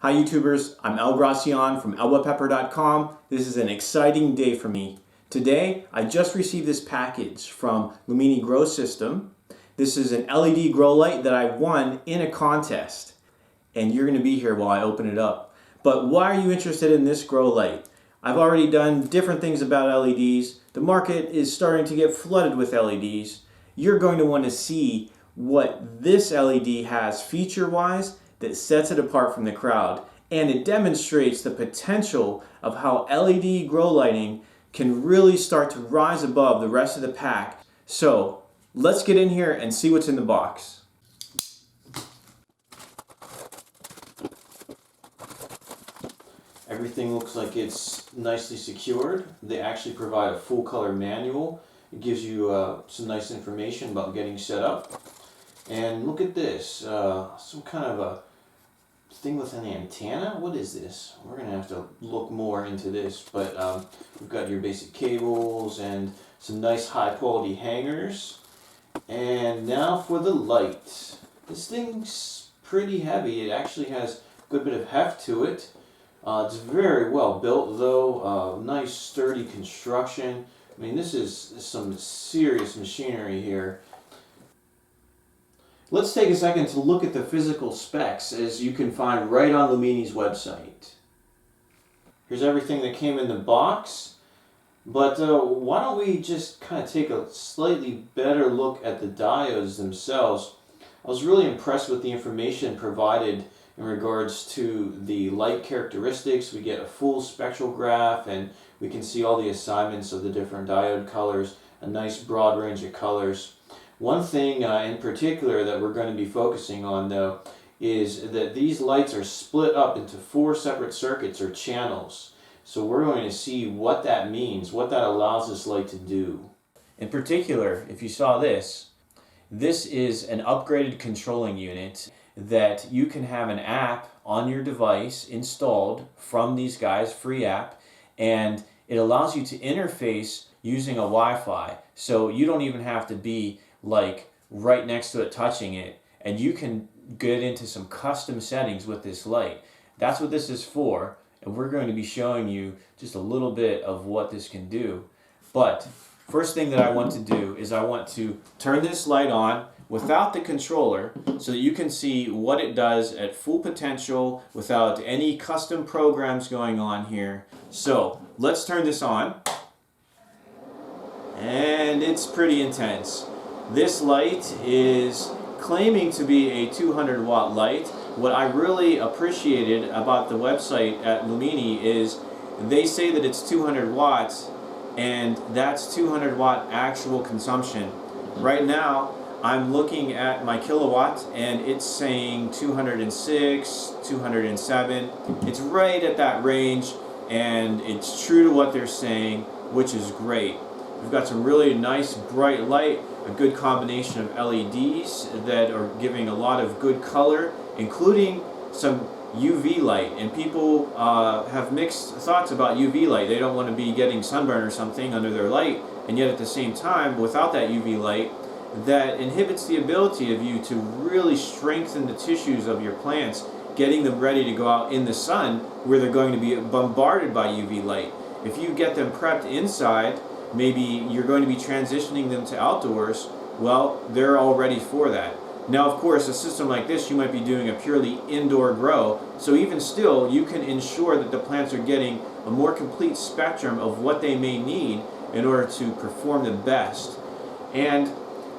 Hi YouTubers, I'm El Gracian from AlboPepper.com. This is an exciting day for me. Today, I just received this package from Lumini Grow System. This is an LED grow light that I won in a contest. And you're going to be here while I open it up. But why are you interested in this grow light? I've already done different things about LEDs. The market is starting to get flooded with LEDs. You're going to want to see what this LED has feature-wise that sets it apart from the crowd, and it demonstrates the potential of how LED grow lighting can really start to rise above the rest of the pack. So let's get in here and see what's in the box. Everything looks like it's nicely secured. They actually provide a full color manual. It gives you some nice information about getting set up. And look at this, some kind of a thing with an antenna. What is this? We're going to have to look more into this, but we've got your basic cables and some nice high quality hangers. And now for the light. This thing's pretty heavy. It actually has a good bit of heft to it. It's very well built though, nice sturdy construction. I mean, this is some serious machinery here. Let's take a second to look at the physical specs, as you can find right on Lumini's website. Here's everything that came in the box, but why don't we just kind of take a slightly better look at the diodes themselves. I was really impressed with the information provided in regards to the light characteristics. We get a full spectral graph, and we can see all the assignments of the different diode colors, a nice broad range of colors. One thing in particular that we're going to be focusing on though is that these lights are split up into 4 separate circuits or channels. So we're going to see what that means, what that allows this light to do. In particular, if you saw this, this is an upgraded controlling unit that you can have an app on your device installed from these guys, free app, and it allows you to interface using a Wi-Fi. So you don't even have to be like right next to it touching it, and you can get into some custom settings with this light. That's what this is for, and we're going to be showing you just a little bit of what this can do. But first thing that I want to do is I want to turn this light on without the controller so that you can see what it does at full potential without any custom programs going on here. So let's turn this on, and it's pretty intense. This light is claiming to be a 200 watt light. What I really appreciated about the website at Lumini is they say that it's 200 watts, and that's 200 watt actual consumption. Right now I'm looking at my kilowatt and it's saying 206, 207. It's right at that range, and it's true to what they're saying, which is great. We've got some really nice bright light, a good combination of LEDs that are giving a lot of good color, including some UV light. And people have mixed thoughts about UV light. They don't want to be getting sunburn or something under their light, and yet at the same time, without that UV light, that inhibits the ability of you to really strengthen the tissues of your plants, getting them ready to go out in the sun where they're going to be bombarded by UV light. If you get them prepped inside, maybe you're going to be transitioning them to outdoors, well, they're all ready for that. Now, of course, a system like this, you might be doing a purely indoor grow, so even still, you can ensure that the plants are getting a more complete spectrum of what they may need in order to perform the best. And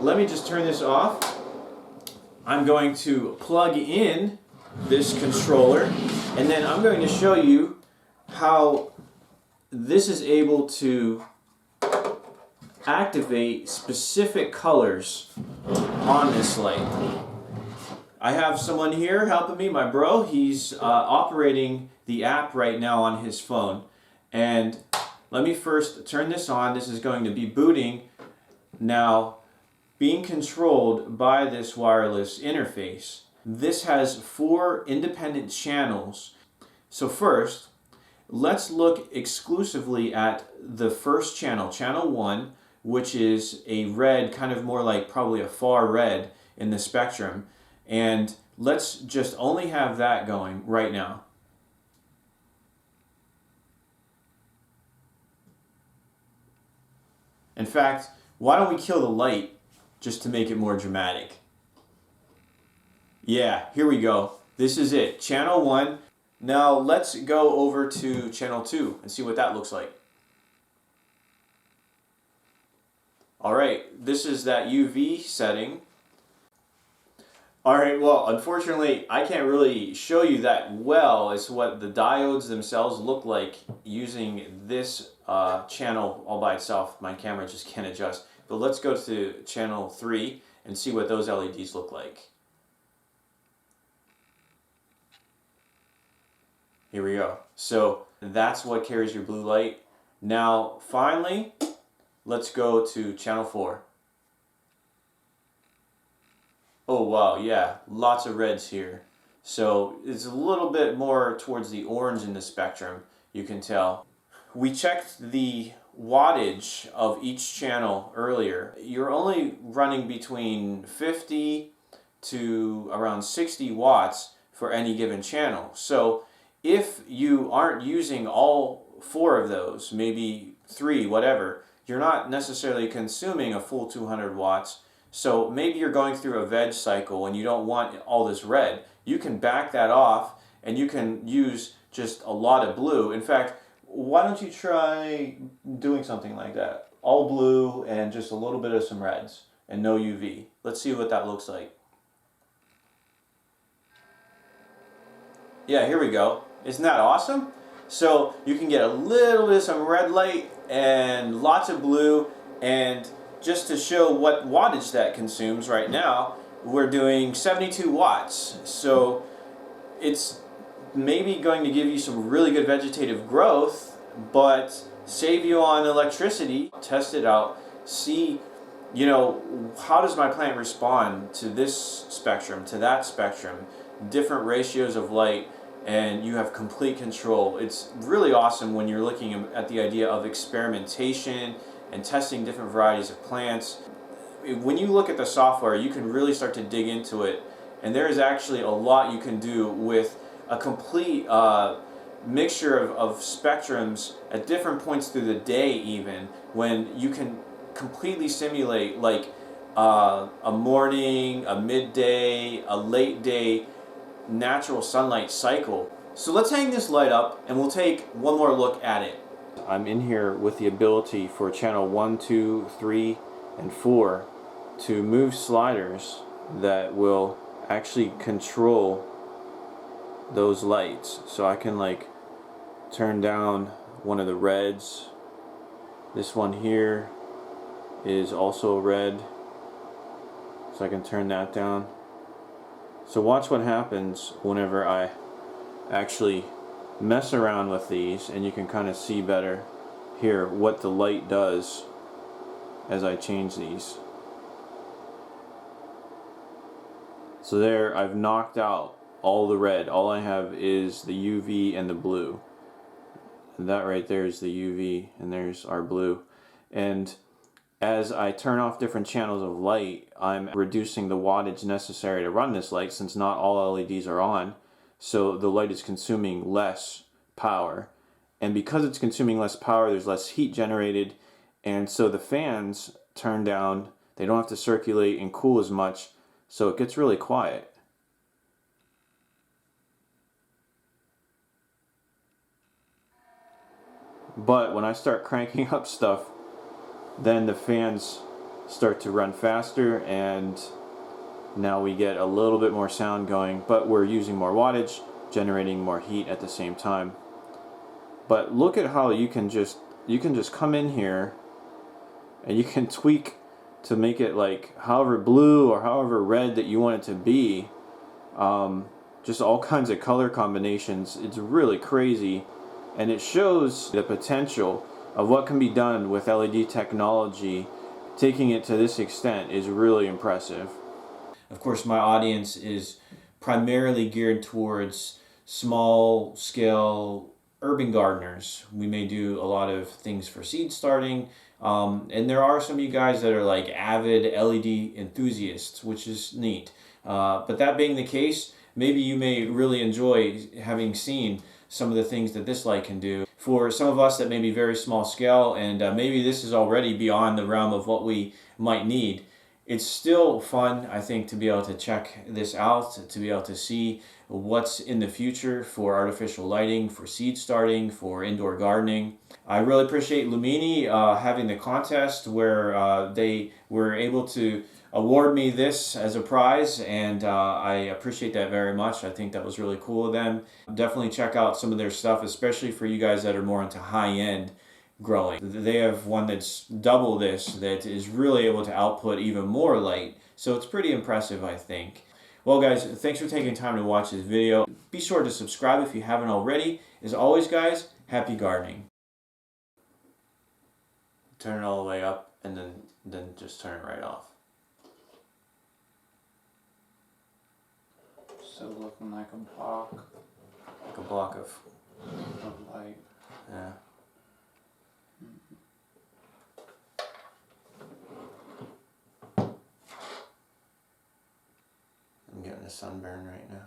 let me just turn this off. I'm going to plug in this controller, and then I'm going to show you how this is able to activate specific colors on this light. I have someone here helping me, my bro. He's operating the app right now on his phone. And let me first turn this on. This is going to be booting now, being controlled by this wireless interface. This has 4 independent channels. So first, let's look exclusively at the first channel, channel 1, which is a red, kind of more like probably a far red in the spectrum. And let's just only have that going right now. In fact, why don't we kill the light just to make it more dramatic? Yeah, here we go. This is it, channel 1. Now let's go over to channel 2 and see what that looks like. Alright, this is that UV setting. Alright, well, unfortunately, I can't really show you that well as what the diodes themselves look like using this channel all by itself. My camera just can't adjust. But let's go to channel 3 and see what those LEDs look like. Here we go. So that's what carries your blue light. Now, finally, let's go to channel 4. Oh wow, yeah, lots of reds here. So it's a little bit more towards the orange in the spectrum, you can tell. We checked the wattage of each channel earlier. You're only running between 50 to around 60 watts for any given channel. So if you aren't using all 4 of those, maybe 3, whatever, you're not necessarily consuming a full 200 watts. So maybe you're going through a veg cycle and you don't want all this red. You can back that off and you can use just a lot of blue. In fact, why don't you try doing something like that? All blue and just a little bit of some reds and no UV. Let's see what that looks like. Yeah, here we go. Isn't that awesome? So you can get a little bit of some red light and lots of blue, and just to show what wattage that consumes right now, we're doing 72 watts. So it's maybe going to give you some really good vegetative growth, but save you on electricity. Test it out. See, you know, how does my plant respond to this spectrum, to that spectrum, different ratios of light, and you have complete control. It's really awesome when you're looking at the idea of experimentation and testing different varieties of plants. When you look at the software, you can really start to dig into it, and there is actually a lot you can do with a complete mixture of spectrums at different points through the day, even when you can completely simulate like a morning, a midday, a late day natural sunlight cycle. So let's hang this light up and we'll take one more look at it. I'm in here with the ability for channel 1, 2, 3, and 4 to move sliders that will actually control those lights. So I can like turn down one of the reds. This one here is also red, so I can turn that down. So watch what happens whenever I actually mess around with these, and you can kind of see better here what the light does as I change these. So there, I've knocked out all the red. All I have is the UV and the blue. And that right there is the UV, and there's our blue. And as I turn off different channels of light, I'm reducing the wattage necessary to run this light, since not all LEDs are on. So the light is consuming less power. And because it's consuming less power, there's less heat generated. And so the fans turn down. They don't have to circulate and cool as much. So it gets really quiet. But when I start cranking up stuff, then the fans start to run faster, and now we get a little bit more sound going, but we're using more wattage, generating more heat at the same time. But look at how you can just come in here and you can tweak to make it like however blue or however red that you want it to be. Just all kinds of color combinations. It's really crazy, and it shows the potential of what can be done with LED technology. Taking it to this extent is really impressive. Of course, my audience is primarily geared towards small scale urban gardeners. We may do a lot of things for seed starting, and there are some of you guys that are like avid LED enthusiasts, which is neat. But that being the case, maybe you may really enjoy having seen some of the things that this light can do. For some of us that may be very small scale, and maybe this is already beyond the realm of what we might need, it's still fun, I think, to be able to check this out, to be able to see what's in the future for artificial lighting, for seed starting, for indoor gardening. I really appreciate Lumini having the contest where they were able to award me this as a prize, and I appreciate that very much. I think that was really cool of them. Definitely check out some of their stuff, especially for you guys that are more into high-end growing. They have one that's double this that is really able to output even more light, so it's pretty impressive, I think. Well guys, thanks for taking time to watch this video. Be sure to subscribe if you haven't already. As always guys, happy gardening. Turn it all the way up and then just turn it right off. Still looking like a block Like a block of light. yeah. I'm getting a sunburn right now.